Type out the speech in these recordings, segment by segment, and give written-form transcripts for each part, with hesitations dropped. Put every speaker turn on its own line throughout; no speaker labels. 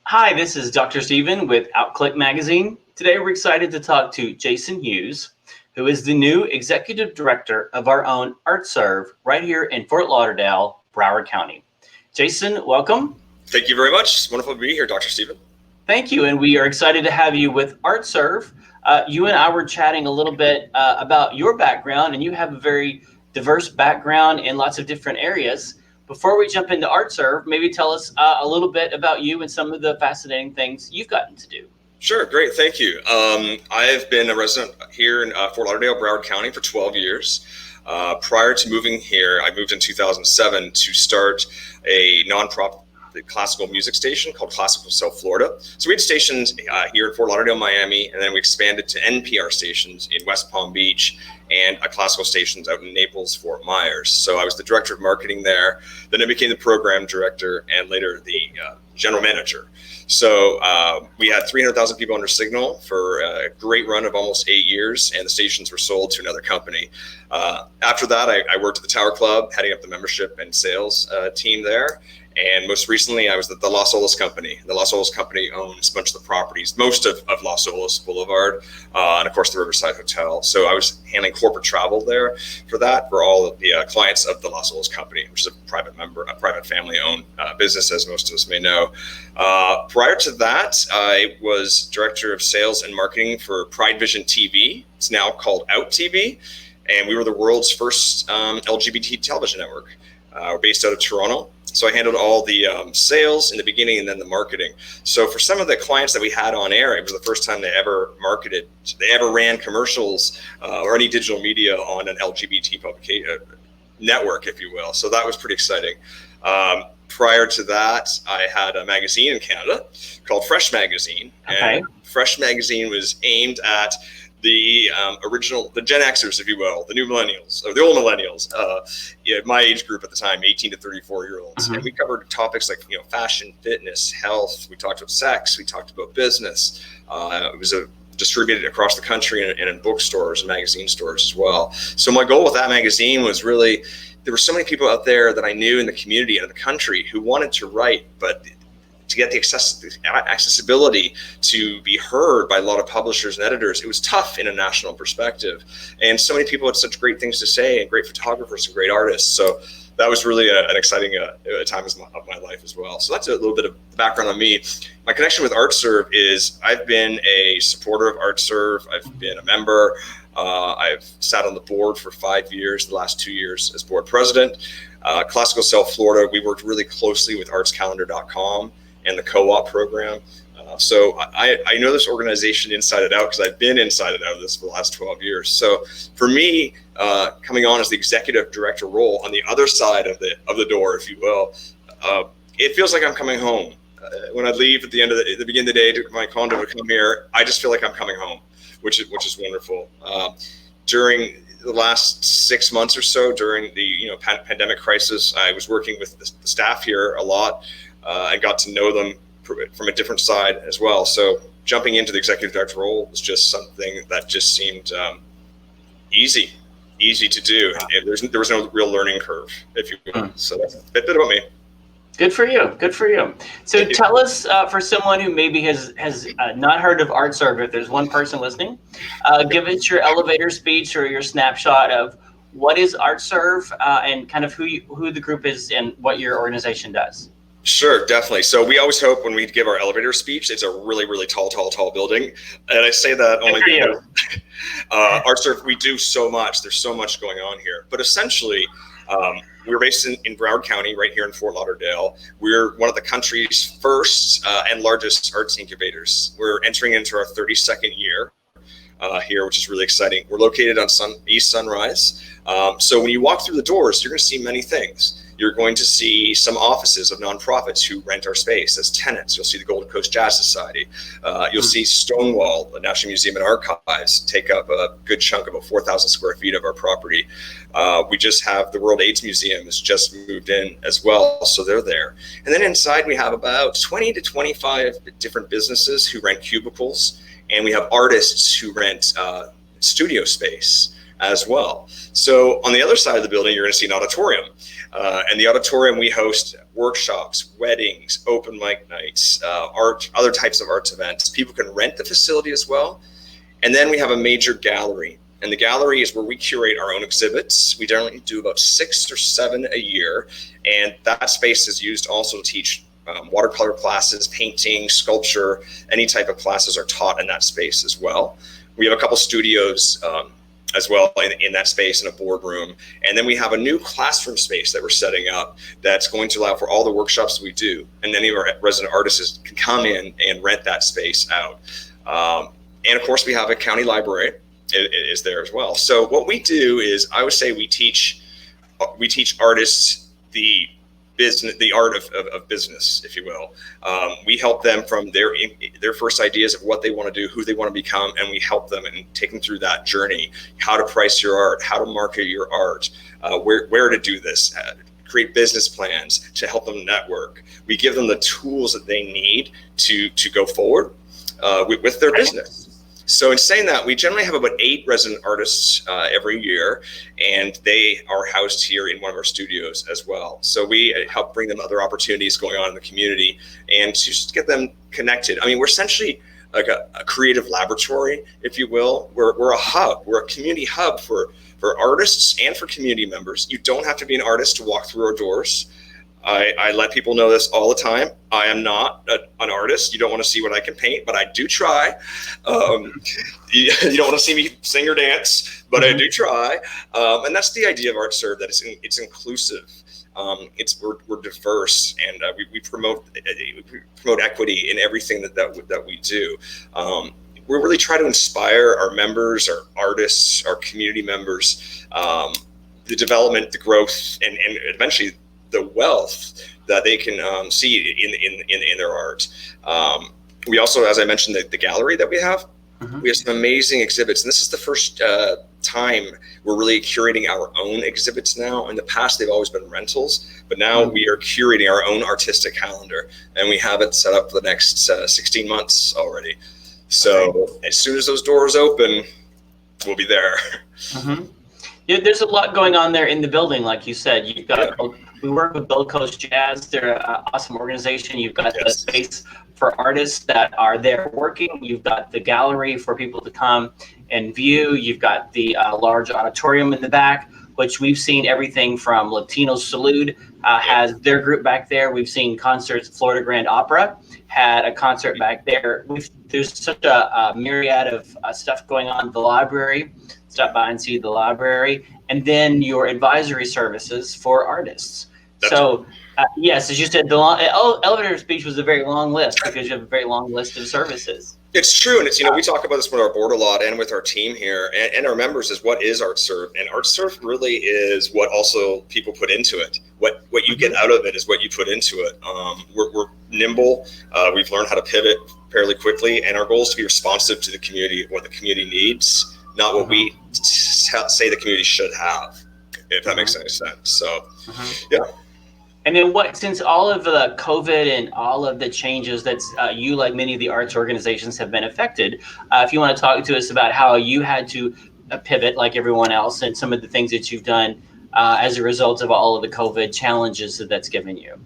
Hi, this is Dr. Steven with Outclick Magazine. Today we're excited to talk to Jason Hughes, who is the new Executive Director of our own ArtServe right here in Fort Lauderdale, Broward County. Jason, welcome.
Thank you very much. It's wonderful to be here, Dr. Steven.
Thank you, and we are excited to have you with ArtServe. You and I were chatting a little bit about your background, and you have a very diverse background in lots of different areas. Before we jump into ArtServe, maybe tell us a little bit about you and some of the fascinating things you've gotten to do.
Sure, great, thank you. I've been a resident here in Fort Lauderdale, Broward County for 12 years. Prior to moving here, I moved in 2007 to start a nonprofit classical music station called Classical South Florida. So we had stations here in Fort Lauderdale, Miami, and then we expanded to NPR stations in West Palm Beach and classical stations out in Naples, Fort Myers. So I was the director of marketing there. Then I became the program director and later the general manager. So we had 300,000 people under signal for a great run of almost 8 years, and the stations were sold to another company. After that, I worked at the Tower Club, heading up the membership and sales team there. And most recently, I was at the Las Olas Company. The Las Olas Company owns a bunch of the properties, most of Las Olas Boulevard, and of course the Riverside Hotel. So I was handling corporate travel there for all of the clients of the Las Olas Company, which is a private family-owned business, as most of us may know. Prior to that, I was director of sales and marketing for Pride Vision TV. It's now called Out TV, and we were the world's first LGBT television network. We're based out of Toronto. So I handled all the sales in the beginning and then the marketing. So for some of the clients that we had on air, it was the first time they ever ran commercials or any digital media on an LGBT publication network, if you will. So that was pretty exciting. Prior to that, I had a magazine in Canada called Fresh Magazine.
Okay.
And Fresh Magazine was aimed at the Gen Xers, if you will, the new millennials, or the old millennials, my age group at the time, 18 to 34-year-olds.
Mm-hmm.
And we covered topics like, fashion, fitness, health. We talked about sex. We talked about business. It was distributed across the country and in bookstores and magazine stores as well. So my goal with that magazine was really, there were so many people out there that I knew in the community and in the country who wanted to write, but to get the accessibility to be heard by a lot of publishers and editors, it was tough in a national perspective. And so many people had such great things to say, and great photographers and great artists. So that was really an exciting time of my life as well. So that's a little bit of background on me. My connection with ArtServe is I've been a supporter of ArtServe. I've been a member. I've sat on the board for 5 years, the last 2 years as board president. Classical South Florida, we worked really closely with artscalendar.com and the co-op program. So I know this organization inside and out because I've been inside and out of this for the last 12 years. So for me, coming on as the executive director role on the other side of the door, if you will, it feels like I'm coming home. When I leave at the beginning of the day to my condo to come here, I just feel like I'm coming home, which is wonderful. During the last 6 months or so, during the pandemic crisis, I was working with the staff here a lot. I got to know them from a different side as well. So jumping into the executive director role was just something that just seemed easy to do. And there was no real learning curve, if you will. So that's a bit about me.
Good for you. So tell us, for someone who maybe has not heard of ArtServe, if there's one person listening, give us your elevator speech or your snapshot of what is ArtServe and kind of who the group is and what your organization does.
Sure, definitely. So we always hope when we give our elevator speech, it's a really, really tall building. And I say that only because ArtServe, we do so much. There's so much going on here. But essentially, we're based in Broward County, right here in Fort Lauderdale. We're one of the country's first and largest arts incubators. We're entering into our 32nd year here, which is really exciting. We're located on East Sunrise. So when you walk through the doors, you're going to see many things. You're going to see some offices of nonprofits who rent our space as tenants. You'll see the Gold Coast Jazz Society. You'll see Stonewall, the National Museum and Archives, take up a good chunk, about 4,000 square feet of our property. We just have the World AIDS Museum has just moved in as well, so they're there. And then inside we have about 20 to 25 different businesses who rent cubicles, and we have artists who rent studio space as well. So on the other side of the building, you're going to see an auditorium. And the auditorium, we host workshops, weddings, open mic nights, other types of arts events. People can rent the facility as well. And then we have a major gallery. And the gallery is where we curate our own exhibits. We generally do about 6 or 7 a year. And that space is used also to teach watercolor classes, painting, sculpture, any type of classes are taught in that space as well. We have a couple studios as well in that space, in a boardroom. And then we have a new classroom space that we're setting up that's going to allow for all the workshops we do. And any of our resident artists can come in and rent that space out. And of course, we have a county library is there as well. So what we do is, I would say we teach artists the art of business, if you will. We help them from their first ideas of what they want to do, who they want to become, and we help them and take them through that journey, how to price your art, how to market your art, where to do this, create business plans to help them network. We give them the tools that they need to go forward with their business. So in saying that, we generally have about 8 resident artists every year, and they are housed here in one of our studios as well. So we help bring them other opportunities going on in the community and to just get them connected. I mean, we're essentially like a creative laboratory, if you will. We're a hub. We're a community hub for artists and for community members. You don't have to be an artist to walk through our doors. I let people know this all the time. I am not an artist. You don't want to see what I can paint, but I do try. You don't want to see me sing or dance, but I do try. And that's the idea of ArtServe, that it's inclusive. We're diverse, and we promote equity in everything that we do. We really try to inspire our members, our artists, our community members, the development, the growth, and eventually the wealth that they can see in their art. We also, as I mentioned, the gallery that we have, we have some amazing exhibits. And this is the first time we're really curating our own exhibits now. In the past, they've always been rentals, but now we are curating our own artistic calendar, and we have it set up for the next 16 months already. So as soon as those doors open, we'll be there.
Yeah, there's a lot going on there in the building, like you said. You've got we work with Gold Coast Jazz. They're an awesome organization. You've got the space for artists that are there working. You've got the gallery for people to come and view. You've got the large auditorium in the back, which we've seen everything from Latino Salute has their group back there. We've seen concerts. Florida Grand Opera had a concert back there. There's such a myriad of stuff going on. The library, stop by and see the library, and then your advisory services for artists. Yes, as you said, the elevator speech was a very long list because you have a very long list of services.
It's true, and it's we talk about this with our board a lot and with our team here and our members is what is ArtServe, and ArtServe really is what also people put into it. What you get out of it is what you put into it. We're nimble. We've learned how to pivot fairly quickly, and our goal is to be responsive to the community, what the community needs, not what we say the community should have, if that makes any sense. So, yeah.
And then since all of the COVID and all of the changes that you, like many of the arts organizations, have been affected, if you want to talk to us about how you had to pivot like everyone else and some of the things that you've done as a result of all of the COVID challenges that's given you.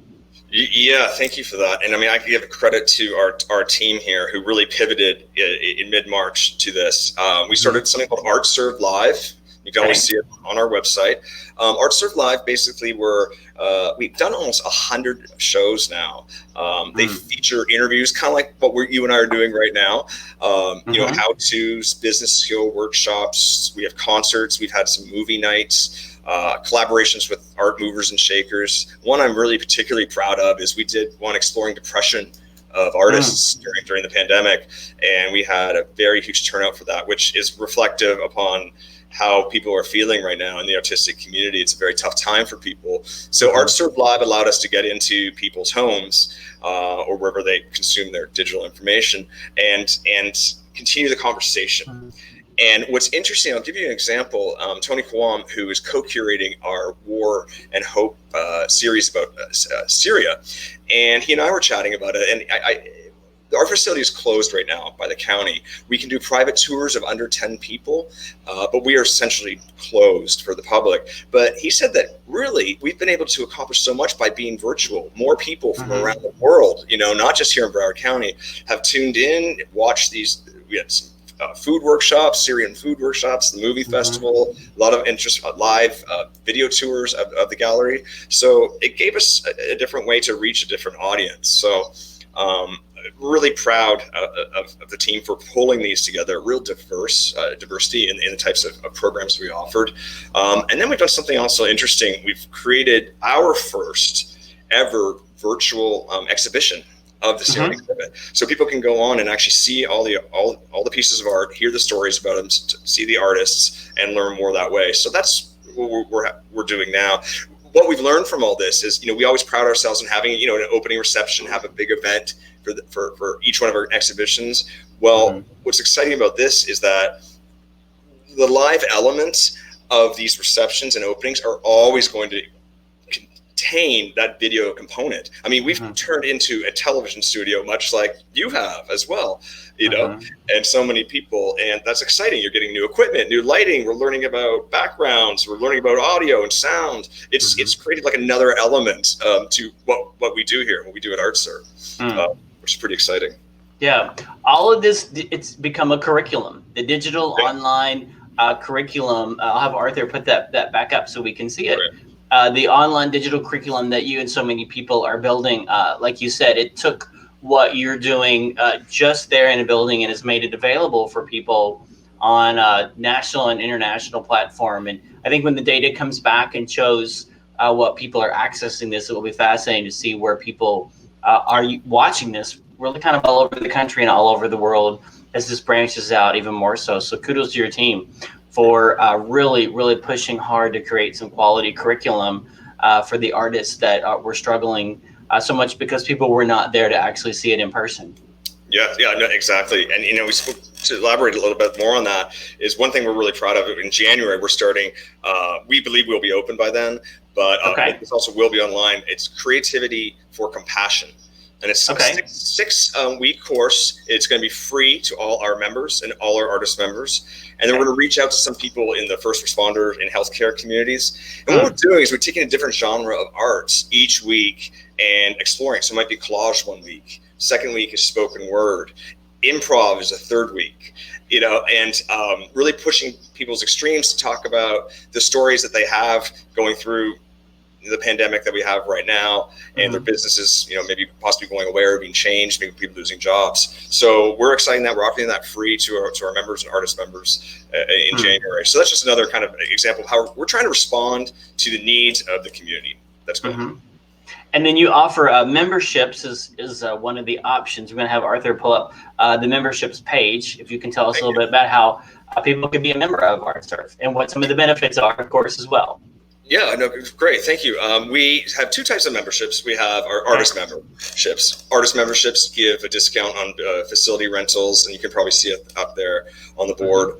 Yeah, thank you for that. And I mean, I give credit to our team here who really pivoted in mid-March to this. We started something called ArtServe Live. You can always see it on our website. ArtServe Live, basically, we've done almost 100 shows now. They feature interviews, kind of like what you and I are doing right now. How-tos, business skill workshops. We have concerts. We've had some movie nights, collaborations with art movers and shakers. One I'm really particularly proud of is we did one exploring depression of artists during the pandemic, and we had a very huge turnout for that, which is reflective upon how people are feeling right now in the artistic community. It's a very tough time for people. So ArtServe Live allowed us to get into people's homes or wherever they consume their digital information and continue the conversation. And what's interesting, I'll give you an example. Tony Kwam, who is co-curating our War and Hope series about Syria, and he and I were chatting about it. And our facility is closed right now by the county. We can do private tours of under 10 people, but we are essentially closed for the public. But he said that really we've been able to accomplish so much by being virtual. More people from around the world, not just here in Broward County, have tuned in, watched these. We had some food workshops, Syrian food workshops, the movie festival, a lot of interest, live video tours of the gallery. So it gave us a different way to reach a different audience. So really proud of the team for pulling these together, real diversity in the types of programs we offered. And then we've done something also interesting. We've created our first ever virtual exhibition of the Syrian exhibit, so people can go on and actually see all the pieces of art, hear the stories about them, see the artists, and learn more that way. So that's what we're doing now. What we've learned from all this is, we always pride ourselves in having, an opening reception, have a big event for each one of our exhibitions. Well, what's exciting about this is that the live elements of these receptions and openings are always going to contain that video component. I mean, we've turned into a television studio, much like you have as well, and so many people, and that's exciting. You're getting new equipment, new lighting. We're learning about backgrounds. We're learning about audio and sound. It's created like another element to what we do here, what we do at ArtServe, which is pretty exciting.
Yeah, all of this, it's become a curriculum. The digital online curriculum. I'll have Arthur put that back up so we can see it. Right. The online digital curriculum that you and so many people are building, like you said, it took what you're doing just there in a building and has made it available for people on a national and international platform. And I think when the data comes back and shows what people are accessing this, it will be fascinating to see where people are watching this really kind of all over the country and all over the world as this branches out even more so. So kudos to your team for really, really pushing hard to create some quality curriculum for the artists that were struggling so much because people were not there to actually see it in person.
Yeah, no, exactly. And, we spoke, to elaborate a little bit more on that, is one thing we're really proud of. In January, we're starting, we believe we'll be open by then, but it also will be online. It's Creativity for Compassion. And it's a 6-week course. It's going to be free to all our members and all our artist members. And then we're going to reach out to some people in the first responder and healthcare communities. And what we're doing is we're taking a different genre of arts each week and exploring. So it might be collage one week. Second week is spoken word. Improv is a third week. And really pushing people's extremes to talk about the stories that they have going through the pandemic that we have right now, and their businesses, maybe possibly going away or being changed, maybe people losing jobs. So we're excited that we're offering that free to our members and artist members in January. So that's just another kind of example of how we're trying to respond to the needs of the community that's going on.
And then you offer memberships is one of the options. We're going to have Arthur pull up the memberships page. If you can tell us a little bit about how people can be a member of ArtServe and what some of the benefits are, of course, as well.
Yeah, no, great. Thank you. We have two types of memberships. We have our artist memberships. Artist memberships give a discount on facility rentals, and you can probably see it up there on the board.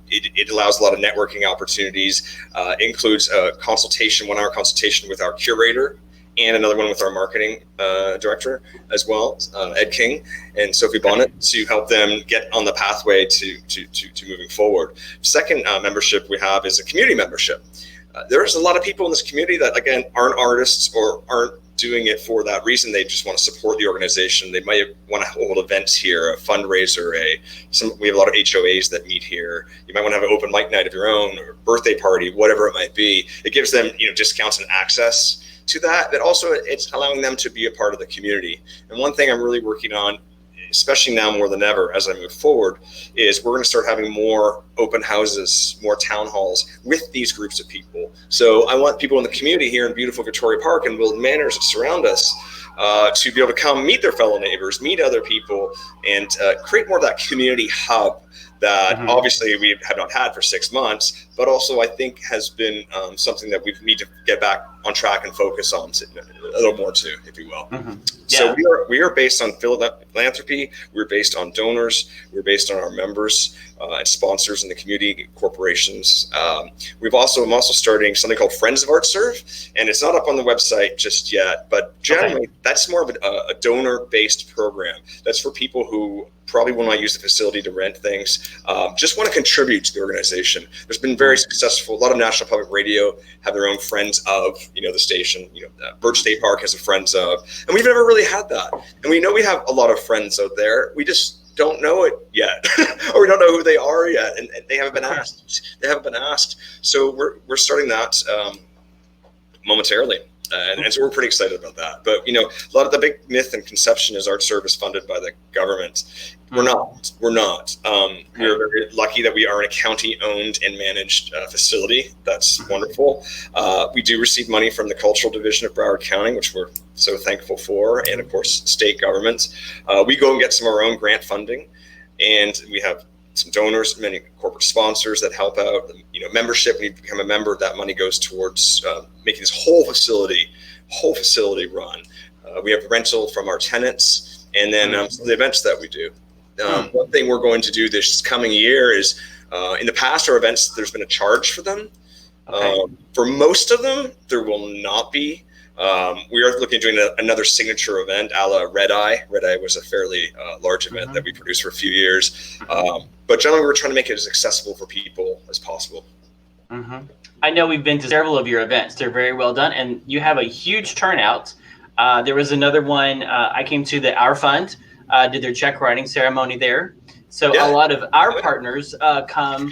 It allows a lot of networking opportunities. Includes a consultation, 1-hour consultation with our curator, and another one with our marketing director as well, Ed King and Sophie Bonnet, to help them get on the pathway to moving forward. Second membership we have is a community membership. There's a lot of people in this community that, again, aren't artists or aren't doing it for that reason. They just want to support the organization. They might want to hold events here, a fundraiser, we have a lot of HOAs that meet here. You might want to have an open mic night of your own, or birthday party, whatever it might be. It gives them, discounts and access to that, but also it's allowing them to be a part of the community. And one thing I'm really working on, especially now more than ever as I move forward, is we're going to start having more open houses, more town halls with these groups of people. So I want people in the community here in beautiful Victoria Park and Wilton Manors that surround us to be able to come meet their fellow neighbors, meet other people, and create more of that community hub that obviously we have not had for 6 months, but also I think has been something that we need to get back on track and focus on a little more too, if you will.
Mm-hmm.
So we are based on philanthropy. We're based on donors. We're based on our members and sponsors in the community, corporations. I'm also starting something called Friends of ArtServe, and it's not up on the website just yet. But generally, that's more of a donor-based program. That's for people who probably will not use the facility to rent things, just want to contribute to the organization. There's been very successful. A lot of National Public Radio have their own Friends of, the station. Birch State Park has a Friends of, and we've never really had that. And we know we have a lot of friends out there. We just don't know it yet, or we don't know who they are yet, and they haven't been asked. So we're starting that momentarily. And so we're pretty excited about that. But, a lot of the big myth and conception is ArtServe is funded by the government. We're not. We're very lucky that we are in a county-owned and managed facility. That's wonderful. We do receive money from the Cultural Division of Broward County, which we're so thankful for, and, of course, state government. We go and get some of our own grant funding, and we have some donors, many corporate sponsors that help out. Membership. When you become a member, that money goes towards making this whole facility run. We have rental from our tenants, and then some of the events that we do. One thing we're going to do this coming year is, in the past, our events, there's been a charge for them. For most of them, there will not be. We are looking at doing another signature event a la Red Eye. Red Eye was a fairly large event that we produced for a few years. But generally, we're trying to make it as accessible for people as possible.
I know we've been to several of your events. They're very well done, and you have a huge turnout. There was another one I came to that Our Fund did their check writing ceremony there. So a lot of our partners come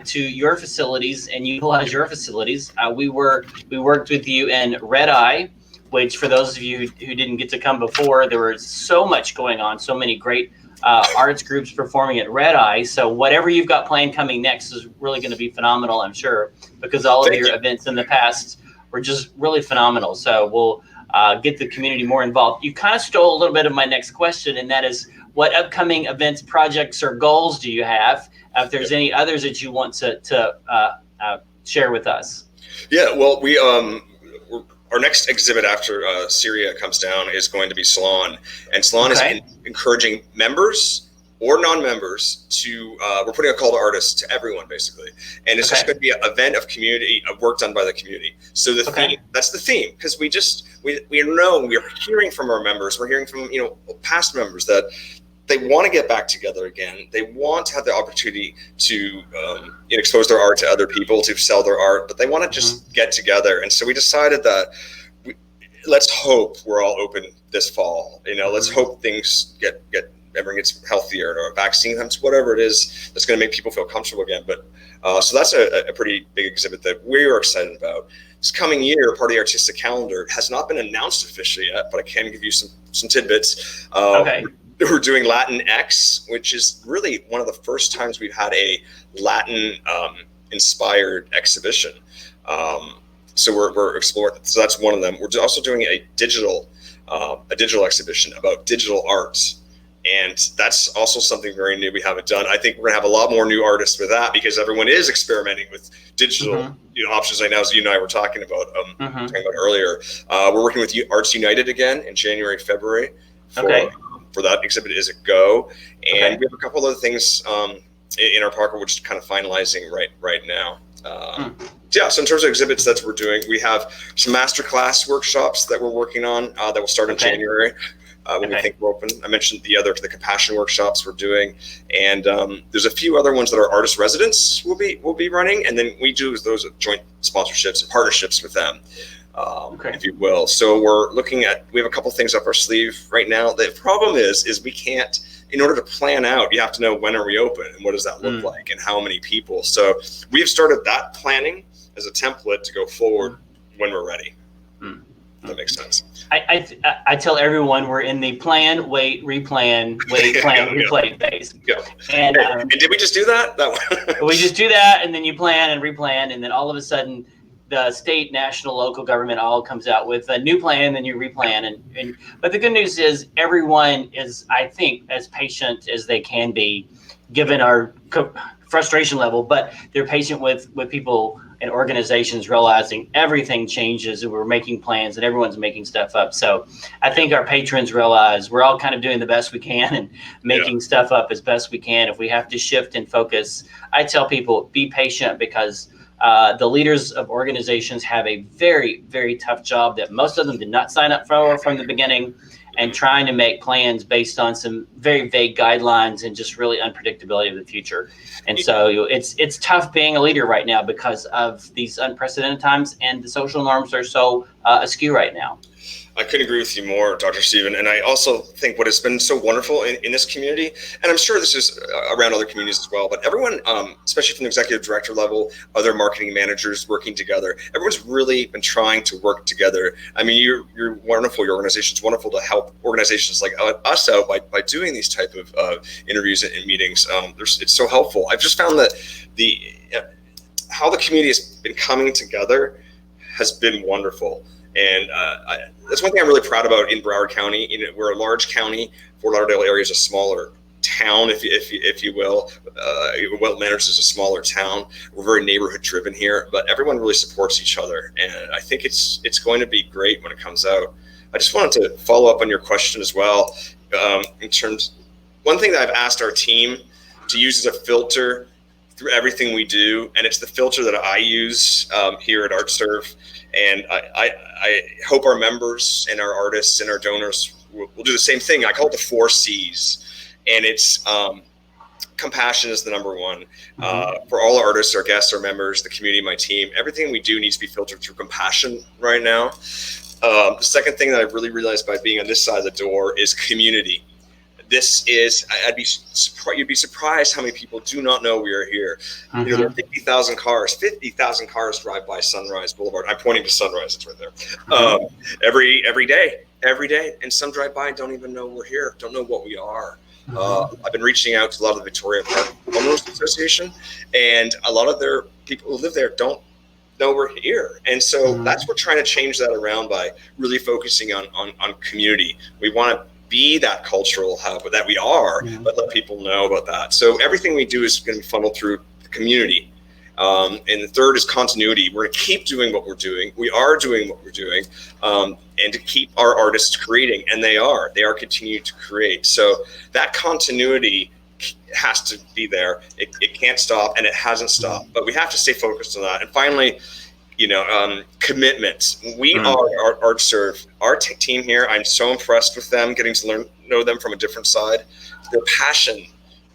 to your facilities and utilize your facilities. We worked with you in Red Eye, which for those of you who didn't get to come before, there was so much going on, so many great arts groups performing at Red Eye. So whatever you've got planned coming next is really going to be phenomenal, I'm sure, because all of your events in the past were just really phenomenal. So we'll get the community more involved. You kind of stole a little bit of my next question, and that is, what upcoming events, projects, or goals do you have? If there's any others that you want to share with us.
Yeah, well, our next exhibit after Syria comes down is going to be Salon, and Salon is encouraging members or non-members to. We're putting a call to artists to everyone basically, and it's just going to be an event of community, of work done by the community. So the theme, that's the theme, because we know we're hearing from our members, we're hearing from past members that they want to get back together again. They want to have the opportunity to expose their art to other people, to sell their art, but they want to just get together. And so we decided that let's hope we're all open this fall. Let's hope things everyone gets healthier, or a vaccine comes, whatever it is that's going to make people feel comfortable again. But so that's a pretty big exhibit that we are excited about. This coming year, part of the artistic calendar has not been announced officially yet, but I can give you some tidbits. We're doing Latin X, which is really one of the first times we've had a Latin inspired exhibition. So we're exploring. So that's one of them. We're also doing a digital exhibition about digital art, and that's also something very new we haven't done. I think we're gonna have a lot more new artists with that, because everyone is experimenting with digital options right now, as you and I were talking about earlier. We're working with Arts United again in January, February. For that exhibit is a go, and we have a couple other things in our pocket we're just kind of finalizing right now. So in terms of exhibits that we're doing, we have some masterclass workshops that we're working on that will start in January when we think we're open. I mentioned the compassion workshops we're doing, and there's a few other ones that our artist residents will be running, and then we do those joint sponsorships and partnerships with them. If you will. So we have a couple things up our sleeve right now. The problem is we can't, in order to plan out, you have to know when are we open and what does that look like and how many people. So we've started that planning as a template to go forward when we're ready. That makes sense.
I tell everyone we're in the plan, wait, replan, replay phase. And
did we just do that?
We just do that, and then you plan and replan, and then all of a sudden the state, national, local government all comes out with a new plan, and then you replan. But the good news is everyone is, I think, as patient as they can be, given our frustration level, but they're patient with people and organizations realizing everything changes and we're making plans and everyone's making stuff up. So I think our patrons realize we're all kind of doing the best we can and making stuff up as best we can. If we have to shift and focus, I tell people, be patient, because the leaders of organizations have a very, very tough job that most of them did not sign up for from the beginning, and trying to make plans based on some very vague guidelines and just really unpredictability of the future. And so it's tough being a leader right now because of these unprecedented times, and the social norms are so askew right now.
I couldn't agree with you more, Dr. Stephen. And I also think what has been so wonderful in this community, and I'm sure this is around other communities as well, but everyone, especially from the executive director level, other marketing managers working together, everyone's really been trying to work together. I mean, you're wonderful. Your organization's wonderful to help organizations like us out by doing these type of interviews and meetings. It's so helpful. I've just found that how the community has been coming together has been wonderful. And that's one thing I'm really proud about in Broward County. We're a large county. Fort Lauderdale area is a smaller town, if you will. Well managed is a smaller town. We're very neighborhood driven here, but everyone really supports each other, and I think it's going to be great when it comes out. I just wanted to follow up on your question as well. In terms, one thing that I've asked our team to use as a filter through everything we do, and it's the filter that I use here at ArtServe. And I hope our members and our artists and our donors will do the same thing. I call it the 4 C's. And it's compassion is the number one. For all our artists, our guests, our members, the community, my team, everything we do needs to be filtered through compassion right now. The second thing that I've really realized by being on this side of the door is community. This is, you'd be surprised how many people do not know we are here. There are 50,000 cars drive by Sunrise Boulevard. I'm pointing to Sunrise, it's right there. Every day. And some drive by and don't even know we're here, don't know what we are. I've been reaching out to a lot of the Victoria Park Homeowners Association, and a lot of their people who live there don't know we're here. And so that's we're trying to change that around by really focusing on community. We want to be that cultural hub that we are, but let people know about that. So everything we do is going to be funneled through the community. And the third is continuity. We're going to keep doing what we're doing. We are doing what we're doing, and to keep our artists creating. And they are continuing to create. So that continuity has to be there. It can't stop, and it hasn't stopped. But we have to stay focused on that. And finally, commitment. We are our ArtServe, our team here. I'm so impressed with them, getting to know them from a different side. Their passion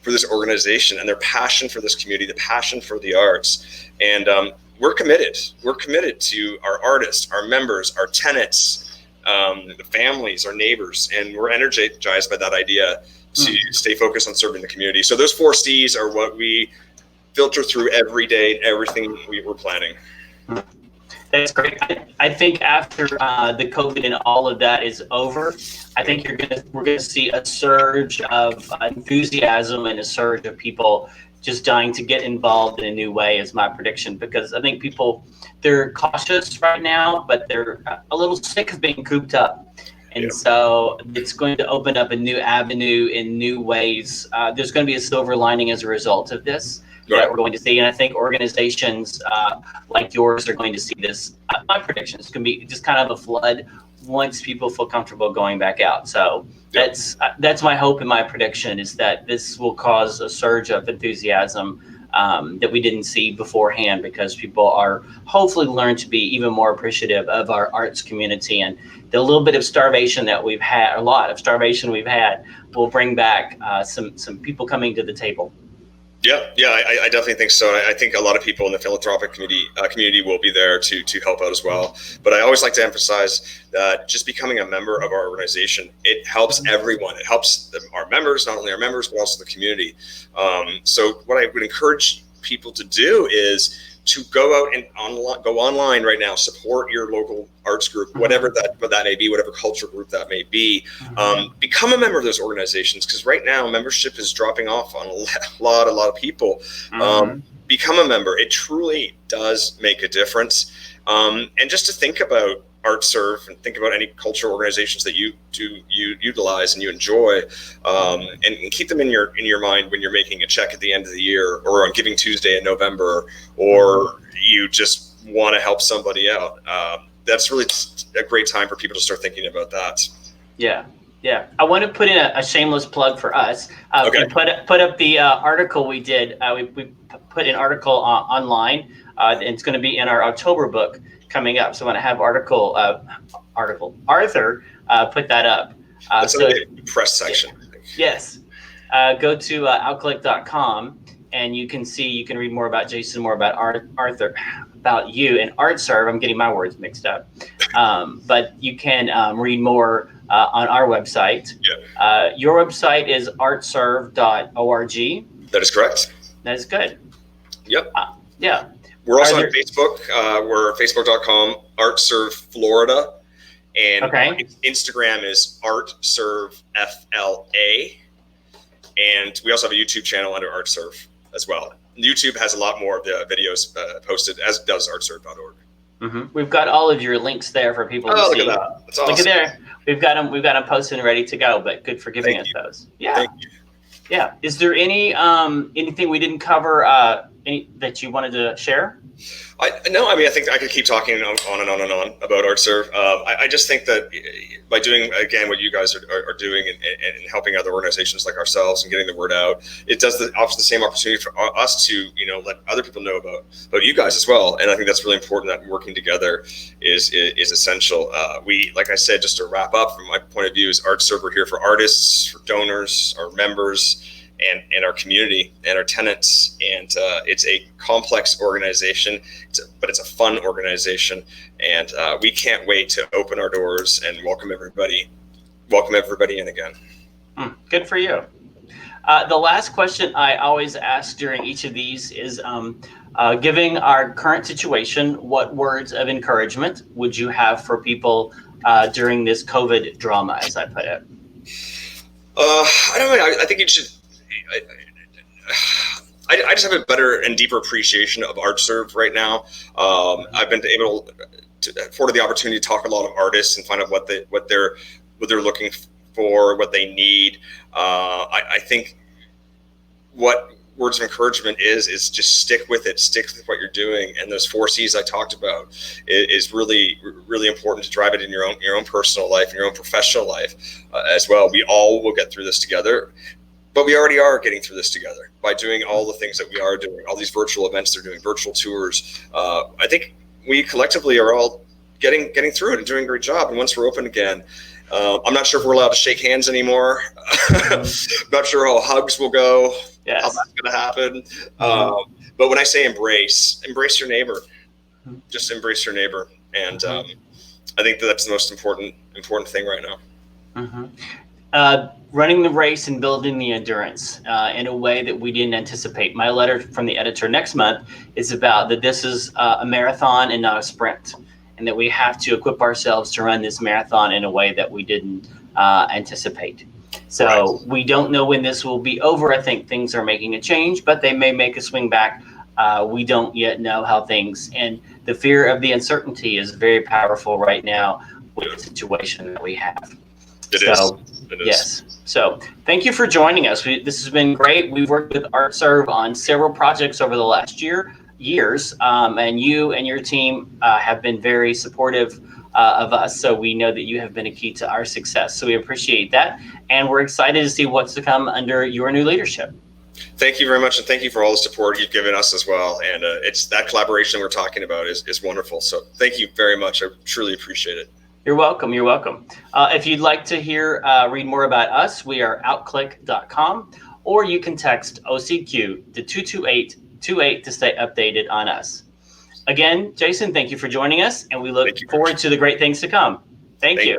for this organization and their passion for this community, the passion for the arts. And we're committed. We're committed to our artists, our members, our tenants, the families, our neighbors, and we're energized by that idea to stay focused on serving the community. So those 4 C's are what we filter through every day, everything we're planning.
That's great. I think after the COVID and all of that is over, I think we're gonna see a surge of enthusiasm and a surge of people just dying to get involved in a new way, is my prediction. Because I think people, they're cautious right now, but they're a little sick of being cooped up. And so it's going to open up a new avenue in new ways. There's going to be a silver lining as a result of this. That we're going to see, and I think organizations like yours are going to see this. My prediction is going to be just kind of a flood once people feel comfortable going back out. So that's my hope and my prediction, is that this will cause a surge of enthusiasm that we didn't see beforehand, because people are hopefully learn to be even more appreciative of our arts community, and the little bit of starvation that we've had, a lot of starvation we've had, will bring back some people coming to the table.
I definitely think so. I think a lot of people in the philanthropic community will be there to help out as well. But I always like to emphasize that just becoming a member of our organization, it helps everyone. It helps our members, not only our members, but also the community. So what I would encourage people to do is to go out and go online right now, support your local arts group, whatever that may be, whatever cultural group that may be. Become a member of those organizations, because right now membership is dropping off on a lot of people. Become a member. It truly does make a difference. And just to think about ArtServe and think about any cultural organizations that you utilize and you enjoy, and keep them in your mind when you're making a check at the end of the year, or on Giving Tuesday in November, or you just want to help somebody out. That's really a great time for people to start thinking about that.
Yeah. Yeah, I want to put in a shameless plug for us.
Okay.
And put up the article we did. We put an article online, and it's going to be in our October book coming up. So I want to have Arthur put that up.
That's in the press section.
Yes, go to outclick.com and you can read more about Jason, more about Arthur, about you and ArtServe. I'm getting my words mixed up, but you can read more on our website.
Yeah.
Your website is artserve.org.
That is correct.
That is good.
Yep.
Yeah.
We're also on Facebook. We're facebook.com ArtServe Florida, and Instagram is ArtServe FLA, and we also have a YouTube channel under ArtServe as well. YouTube has a lot more of the videos posted, as does artserve.org.
Mm-hmm. We've got all of your links there for people to see.
Look at that. That's awesome.
Look at there. We've got them posted and ready to go, but good for giving us those. Yeah.
Thank you.
Yeah. Is there anything we didn't cover that you wanted to share?
No, I mean, I think I could keep talking on and on and on about ArtServe. I just think that by doing, again, what you guys are doing and helping other organizations like ourselves and getting the word out, it offers the same opportunity for us to, let other people know about you guys as well. And I think that's really important, that working together is essential. Like I said, just to wrap up, from my point of view, is ArtServe, we're here for artists, for donors, our members, and our community and our tenants. And it's a complex organization, but it's a fun organization. And we can't wait to open our doors and welcome everybody in again.
Good for you. The last question I always ask during each of these is, given our current situation, what words of encouragement would you have for people during this COVID drama, as I put it?
I don't know. I think you should. I just have a better and deeper appreciation of ArtServe right now. I've been able to afford the opportunity to talk to a lot of artists and find out what they're looking for, what they need. I think what words of encouragement is just stick with it, stick with what you're doing, and those 4 C's I talked about is really, really important to drive it in your own personal life and your own professional life as well. We all will get through this together. But we already are getting through this together by doing all the things that we are doing, all these virtual events they're doing, virtual tours. I think we collectively are all getting through it and doing a great job. And once we're open again, I'm not sure if we're allowed to shake hands anymore. Not sure how hugs will go, how that's going to happen. But when I say embrace your neighbor. Just embrace your neighbor. And I think that's the most important thing right now.
Running the race and building the endurance in a way that we didn't anticipate. My letter from the editor next month is about that this is a marathon and not a sprint, and that we have to equip ourselves to run this marathon in a way that we didn't anticipate. So we don't know when this will be over. I think things are making a change, but they may make a swing back. We don't yet know how things, and the fear of the uncertainty is very powerful right now with the situation that we have.
It is.
Yes. So thank you for joining us. This has been great. We've worked with ArtServe on several projects over the last years, and you and your team have been very supportive of us. So we know that you have been a key to our success. So we appreciate that, and we're excited to see what's to come under your new leadership.
Thank you very much, and thank you for all the support you've given us as well. And it's that collaboration we're talking about is wonderful. So thank you very much. I truly appreciate it.
You're welcome. You're welcome. If you'd like to read more about us, we are outclick.com, or you can text OCQ to 22828 to stay updated on us. Again, Jason, thank you for joining us, and we look forward to the great things to come. Thank you.